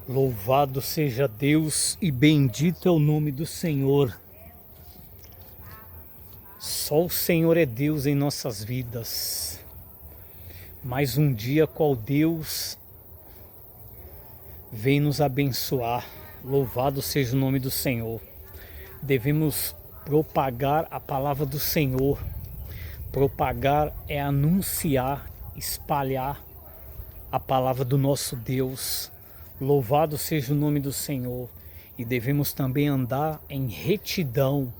Louvado seja Deus e bendito é o nome do Senhor. Só o Senhor é Deus em nossas vidas. Mais um dia qual Deus vem nos abençoar. Louvado seja o nome do Senhor. Devemos propagar a palavra do Senhor. Propagar é anunciar, espalhar a palavra do nosso Deus. Louvado seja o nome do Senhor. E devemos também andar em retidão.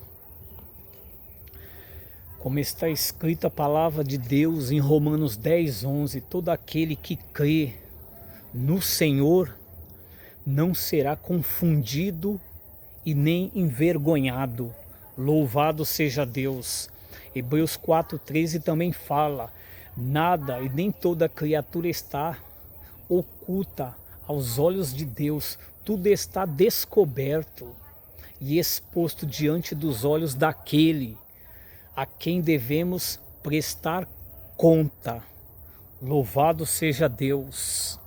Como está escrita a palavra de Deus em Romanos 10:11, todo aquele que crê no Senhor não será confundido e nem envergonhado. Louvado seja Deus. Hebreus 4:13 também fala: nada e nem toda criatura está oculta aos olhos de Deus, tudo está descoberto e exposto diante dos olhos daquele a quem devemos prestar conta. Louvado seja Deus.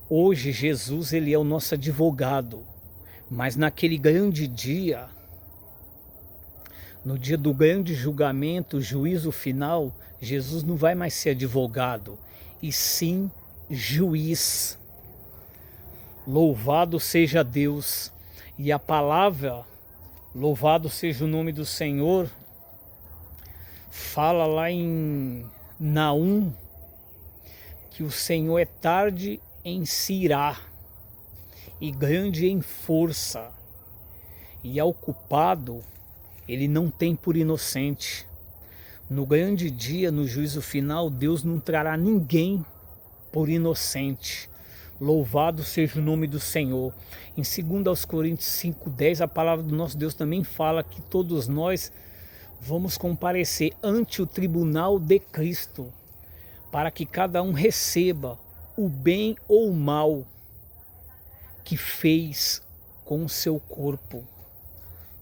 Hoje Jesus, ele é o nosso advogado, mas naquele grande dia, no dia do grande julgamento, juízo final, Jesus não vai mais ser advogado, e sim juiz. Louvado seja Deus. E a palavra, louvado seja o nome do Senhor, fala lá em Naum que o Senhor é tarde em se irar e grande em força, e ao culpado ele não tem por inocente. No grande dia, no juízo final, Deus não trará ninguém por inocente. Louvado seja o nome do Senhor. Em 2 Coríntios 5:10, a palavra do nosso Deus também fala que todos nós vamos comparecer ante o tribunal de Cristo, para que cada um receba o bem ou o mal que fez com o seu corpo.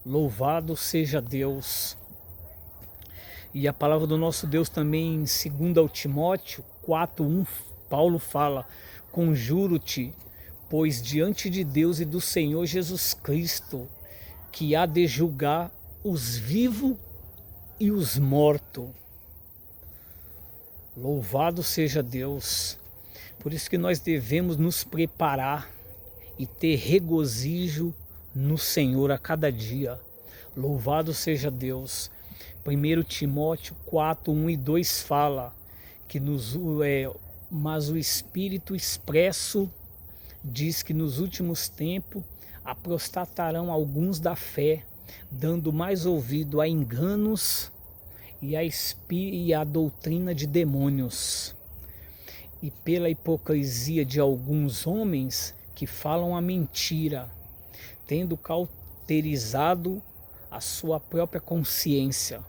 Louvado seja Deus. E a palavra do nosso Deus também em 2 Timóteo 4:1, Paulo fala: conjuro-te, pois diante de Deus e do Senhor Jesus Cristo, que há de julgar os vivos e os mortos. Louvado seja Deus. Por isso que nós devemos nos preparar e ter regozijo no Senhor a cada dia. Louvado seja Deus. 1 Timóteo 4:1 e 2 fala que mas o Espírito expresso diz que nos últimos tempos apostatarão alguns da fé, dando mais ouvido a enganos e a doutrina de demônios, e pela hipocrisia de alguns homens que falam a mentira, tendo cauterizado a sua própria consciência,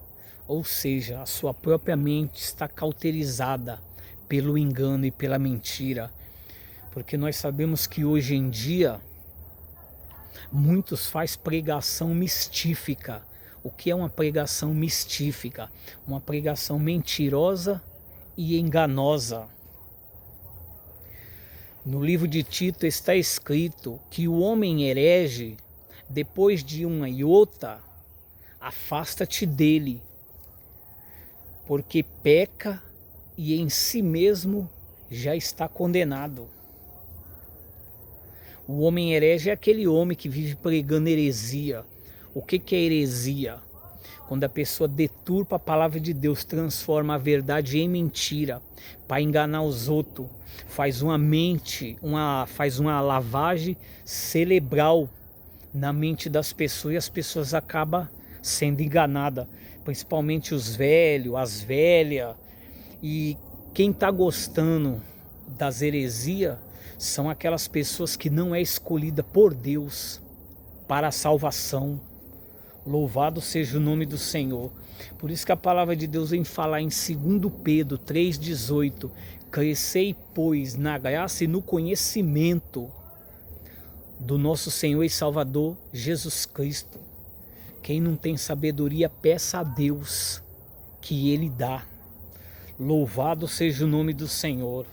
ou seja, a sua própria mente está cauterizada pelo engano e pela mentira, porque nós sabemos que hoje em dia muitos fazem pregação mistífica. O que é uma pregação mistífica? Uma pregação mentirosa e enganosa. No livro de Tito está escrito que o homem herege, depois de uma e outra, afasta-te dele, porque peca e em si mesmo já está condenado. O homem herege é aquele homem que vive pregando heresia. O que é heresia? Quando a pessoa deturpa a palavra de Deus, transforma a verdade em mentira para enganar os outros, faz uma lavagem cerebral na mente das pessoas, e as pessoas acabam sendo enganadas, principalmente os velhos, as velhas. E quem está gostando das heresias são aquelas pessoas que não é escolhida por Deus para a salvação. Louvado seja o nome do Senhor. Por isso que a palavra de Deus vem falar em 2 Pedro 3:18: crescei, pois, na graça e no conhecimento do nosso Senhor e Salvador Jesus Cristo. Quem não tem sabedoria, peça a Deus, que Ele dá. Louvado seja o nome do Senhor.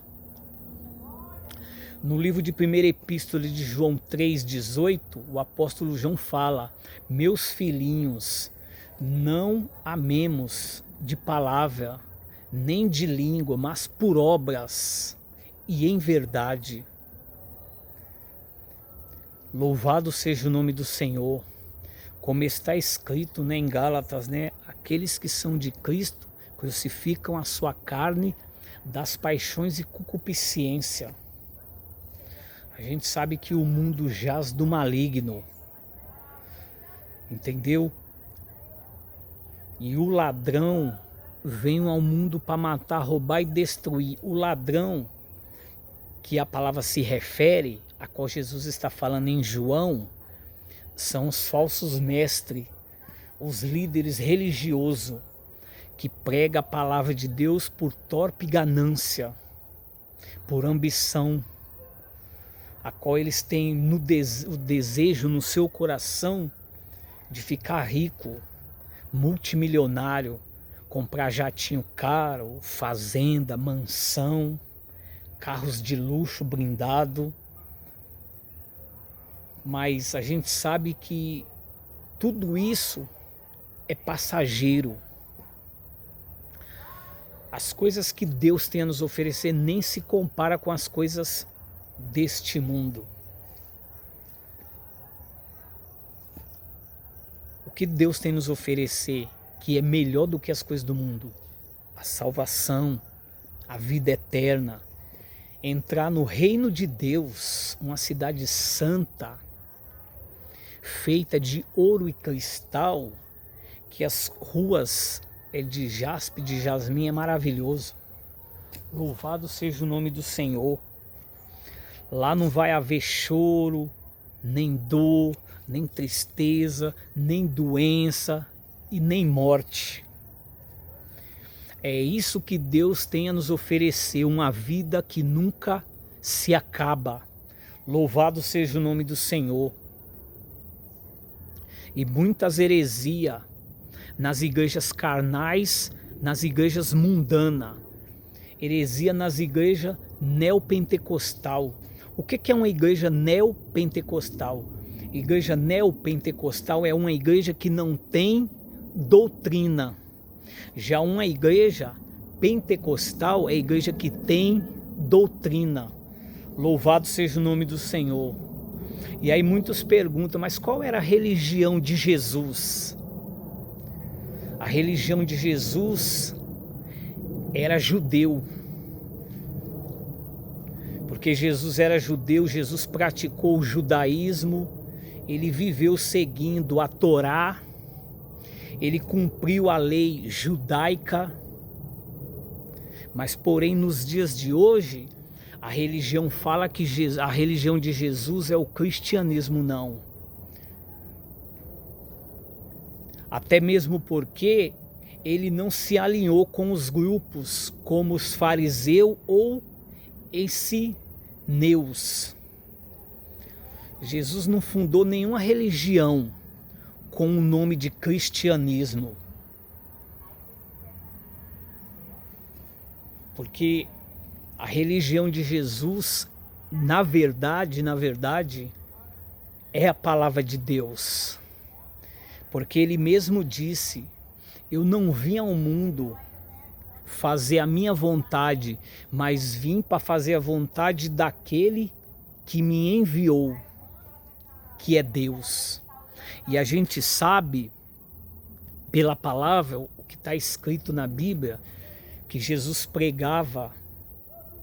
No livro de 1ª Epístola de João 3,18, o apóstolo João fala: meus filhinhos, não amemos de palavra, nem de língua, mas por obras e em verdade. Louvado seja o nome do Senhor. Como está escrito, né, em Gálatas, né, aqueles que são de Cristo crucificam a sua carne das paixões e concupiscência. A gente sabe que o mundo jaz do maligno, entendeu? E o ladrão vem ao mundo para matar, roubar e destruir. O ladrão, que a palavra se refere, a qual Jesus está falando em João, são os falsos mestres, os líderes religiosos, que pregam a palavra de Deus por torpe ganância, por ambição, a qual eles têm o desejo no seu coração de ficar rico, multimilionário, comprar jatinho caro, fazenda, mansão, carros de luxo blindado. Mas a gente sabe que tudo isso é passageiro. As coisas que Deus tem a nos oferecer nem se compara com as coisas deste mundo. O que Deus tem a nos oferecer que é melhor do que as coisas do mundo? A salvação, a vida eterna, entrar no reino de Deus, uma cidade santa, feita de ouro e cristal, que as ruas é de jaspe, de jasmim, é maravilhoso. Louvado seja o nome do Senhor. Lá não vai haver choro, nem dor, nem tristeza, nem doença e nem morte. É isso que Deus tem a nos oferecer, uma vida que nunca se acaba. Louvado seja o nome do Senhor. E muitas heresias nas igrejas carnais, nas igrejas mundanas. Heresia nas igrejas neopentecostal. O que é uma igreja neopentecostal? Igreja neopentecostal é uma igreja que não tem doutrina. Já uma igreja pentecostal é a igreja que tem doutrina. Louvado seja o nome do Senhor. E aí muitos perguntam, mas qual era a religião de Jesus? A religião de Jesus era judeu. Porque Jesus era judeu, Jesus praticou o judaísmo, ele viveu seguindo a Torá, ele cumpriu a lei judaica. Mas porém nos dias de hoje, a religião fala que a religião de Jesus é o cristianismo, não. Até mesmo porque ele não se alinhou com os grupos como os fariseus ou esseneus. Jesus não fundou nenhuma religião com o nome de cristianismo. Porque a religião de Jesus, na verdade, é a palavra de Deus. Porque ele mesmo disse, eu não vim ao mundo fazer a minha vontade, mas vim para fazer a vontade daquele que me enviou, que é Deus. E a gente sabe, pela palavra, o que está escrito na Bíblia, que Jesus pregava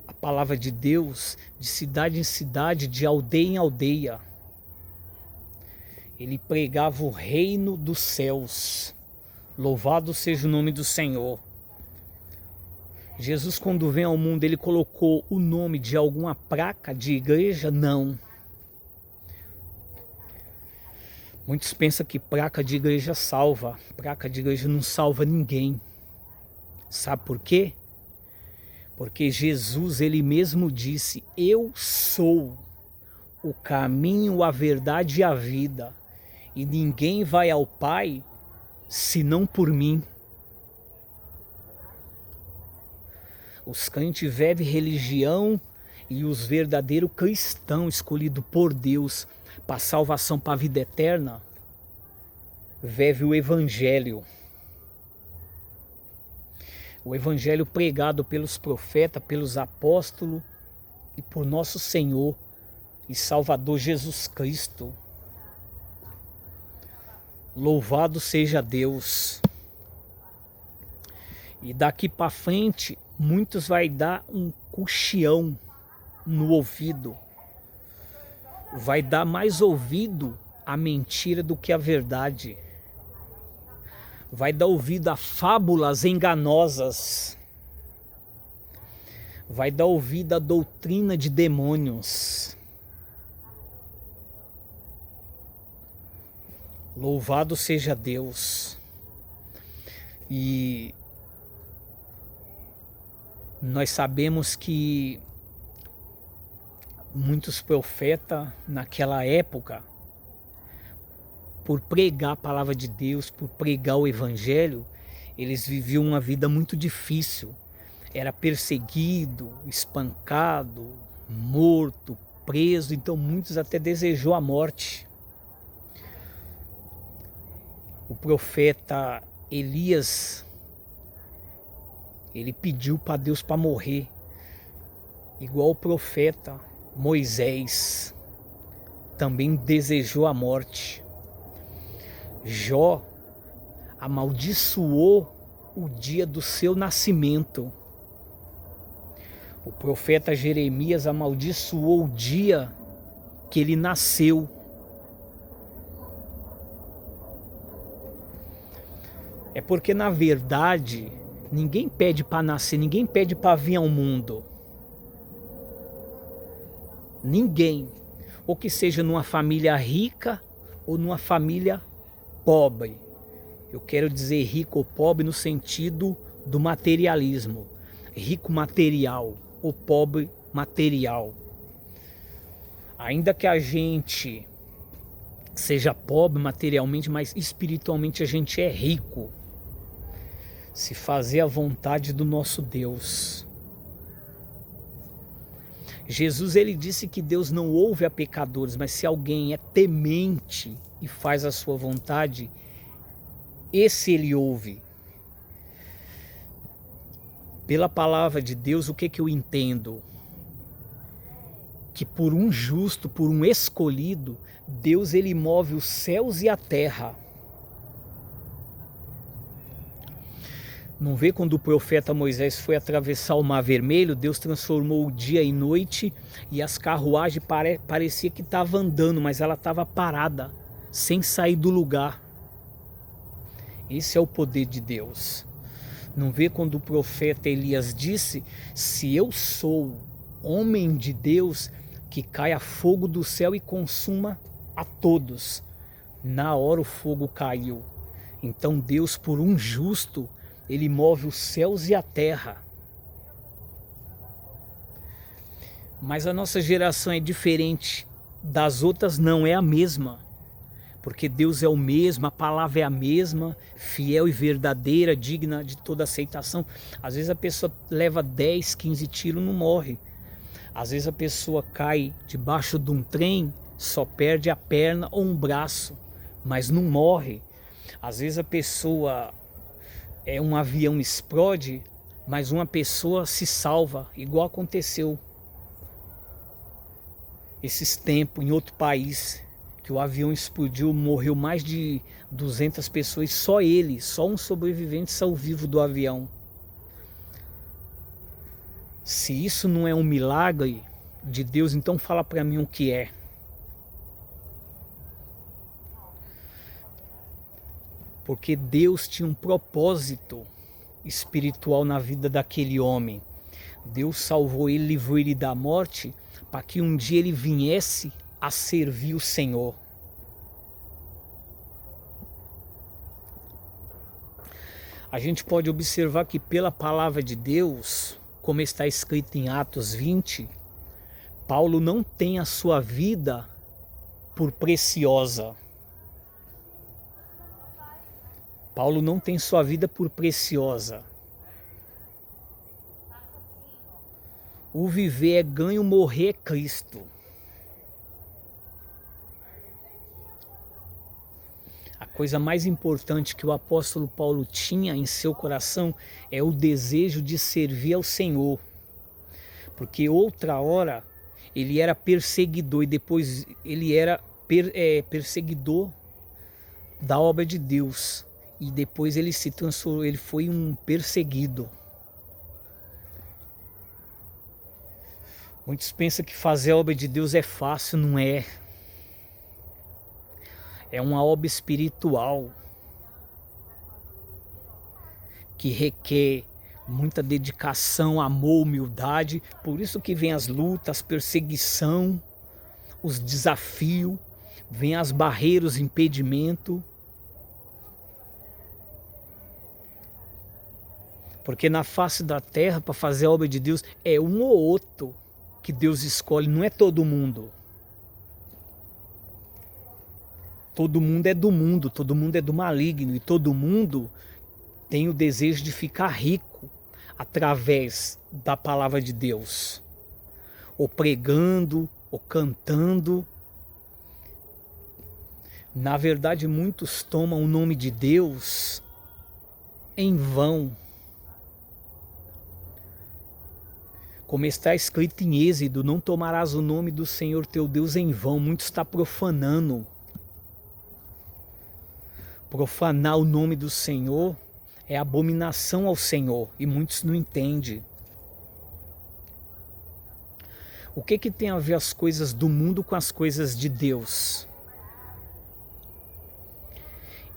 a palavra de Deus de cidade em cidade, de aldeia em aldeia. Ele pregava o reino dos céus. Louvado seja o nome do Senhor. Jesus, quando vem ao mundo, ele colocou o nome de alguma placa de igreja? Não. Muitos pensam que placa de igreja salva. Placa de igreja não salva ninguém. Sabe por quê? Porque Jesus, ele mesmo disse, eu sou o caminho, a verdade e a vida. E ninguém vai ao Pai senão por mim. Os crentes vivem religião e os verdadeiros cristãos escolhidos por Deus para salvação, para a vida eterna, vive o Evangelho. O Evangelho pregado pelos profetas, pelos apóstolos e por nosso Senhor e Salvador Jesus Cristo. Louvado seja Deus. E daqui para frente, muitos vai dar um cochião no ouvido. Vai dar mais ouvido à mentira do que à verdade. Vai dar ouvido a fábulas enganosas. Vai dar ouvido à doutrina de demônios. Louvado seja Deus. E nós sabemos que muitos profetas naquela época, por pregar a palavra de Deus, por pregar o Evangelho, eles viviam uma vida muito difícil. Era perseguido, espancado, morto, preso, então muitos até desejou a morte. O profeta Elias, ele pediu para Deus para morrer, igual o profeta Moisés também desejou a morte. Jó amaldiçoou o dia do seu nascimento. O profeta Jeremias amaldiçoou o dia que ele nasceu. É porque, na verdade, ninguém pede para nascer, ninguém pede para vir ao mundo. Ninguém. Ou que seja numa família rica ou numa família pobre. Eu quero dizer rico ou pobre no sentido do materialismo. Rico material ou pobre material. Ainda que a gente seja pobre materialmente, mas espiritualmente a gente é rico. Se fazer a vontade do nosso Deus. Jesus, ele disse que Deus não ouve a pecadores, mas se alguém é temente e faz a sua vontade, esse ele ouve. Pela palavra de Deus, o que eu entendo? Que por um justo, por um escolhido, Deus ele move os céus e a terra. Não vê quando o profeta Moisés foi atravessar o Mar Vermelho, Deus transformou o dia em noite e as carruagens parecia que estavam andando, mas ela estava parada, sem sair do lugar. Esse é o poder de Deus. Não vê quando o profeta Elias disse: se eu sou homem de Deus, que caia fogo do céu e consuma a todos. Na hora o fogo caiu. Então Deus, por um justo, ele move os céus e a terra. Mas a nossa geração é diferente das outras, não é a mesma. Porque Deus é o mesmo, a palavra é a mesma, fiel e verdadeira, digna de toda aceitação. Às vezes a pessoa leva 10, 15 tiros e não morre. Às vezes a pessoa cai debaixo de um trem, só perde a perna ou um braço, mas não morre. Às vezes a pessoa... um avião explode, mas uma pessoa se salva, igual aconteceu esses tempos em outro país, que o avião explodiu, morreu mais de 200 pessoas, só ele, só um sobrevivente saiu vivo do avião. Se isso não é um milagre de Deus, então fala para mim o que é. Porque Deus tinha um propósito espiritual na vida daquele homem. Deus salvou ele, livrou ele da morte, para que um dia ele viesse a servir o Senhor. A gente pode observar que pela palavra de Deus, como está escrito em Atos 20, Paulo não tem a sua vida por preciosa. Paulo não tem sua vida por preciosa. O viver é ganho, morrer é Cristo. A coisa mais importante que o apóstolo Paulo tinha em seu coração é o desejo de servir ao Senhor. Porque outra hora ele era perseguidor e depois ele era perseguidor da obra de Deus. E depois ele se transformou, ele foi um perseguido. Muitos pensam que fazer a obra de Deus é fácil, não é. É uma obra espiritual que requer muita dedicação, amor, humildade. Por isso que vem as lutas, perseguição, os desafios, vem as barreiras, impedimento. Porque na face da terra, para fazer a obra de Deus, é um ou outro que Deus escolhe, não é todo mundo. Todo mundo é do mundo, todo mundo é do maligno e todo mundo tem o desejo de ficar rico através da palavra de Deus, ou pregando, ou cantando. Na verdade, muitos tomam o nome de Deus em vão. Como está escrito em Êxodo, não tomarás o nome do Senhor teu Deus em vão. Muitos estão profanando. Profanar o nome do Senhor é abominação ao Senhor e muitos não entendem. O que tem a ver as coisas do mundo com as coisas de Deus?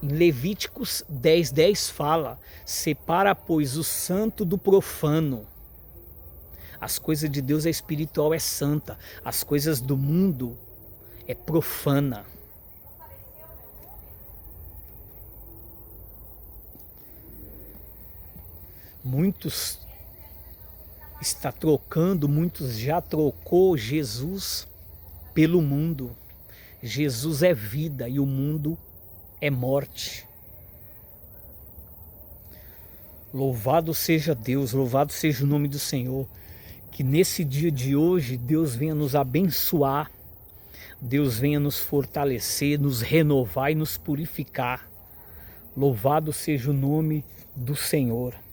Em Levíticos 10:10 fala: separa, pois, o santo do profano. As coisas de Deus é espiritual, é santa. As coisas do mundo é profana. Muitos está trocando, muitos já trocou Jesus pelo mundo. Jesus é vida e o mundo é morte. Louvado seja Deus, louvado seja o nome do Senhor. Que nesse dia de hoje Deus venha nos abençoar, Deus venha nos fortalecer, nos renovar e nos purificar. Louvado seja o nome do Senhor.